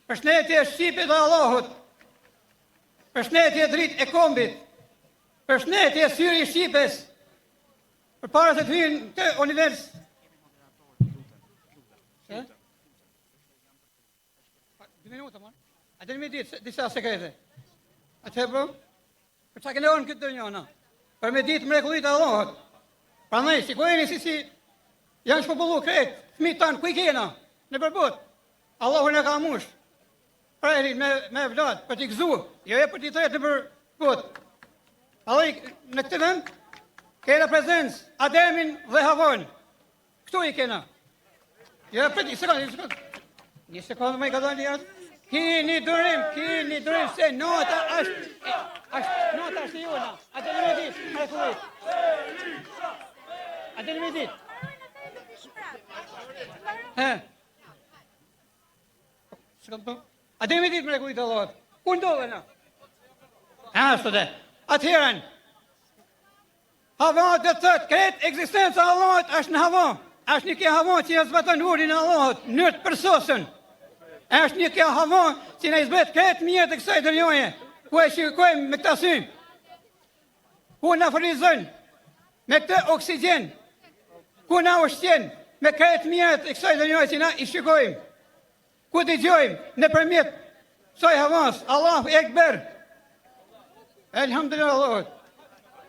Përshëndetje Shqipit dhe Allahut. Përshëndetje dritë e kombit. Përshëndetje syri i Shqipes. Përpara se të hyjnë të univers. Dy minuta, man. A dini me ditë disa sekrete. Atë bro. Për çka keni këtë dënjona? Për me ditë mrekullit e Allahut. Prandaj shikojeni si janë shpopullu krejt, fëmijët tanë, ku i kena? Në përbot. Allahu në ka mush. Prajri me vlad, për t'i gëzu, jo e për t'i tretë në përbot. Allaj, në këtë vend, kena prezencë, Ademin dhe Havon. Këtu i kena. Jo, për t'i sekundë. Një sekundë me i ka dhënë jatë. Kini durim, se nota është jona. A të në me ditë, mrekullit. A të në me ditë. A dhe me ditë mrekullit Allahut. Ku ndodhe na? Ashtu dhe. Atëherën, Havon dhe të thëtë, kretë eksistenca Allahut është në Havon. Është një ke Havon që në zbatën urin e Allahut, nërtë përsosën. Është një ke Havon që në izbet kretë mjetë e kësaj dërnjoje, ku e shikojmë me këta symë. Ku në frizën me këtë oksigen, ku në ushtjen me kretë mjetë e kësaj dërnjoje që na i shikojmë. Ku t'i gjojmë në përmjet saj Havons, Allahu Ekber. Elhamdulillah Allahut.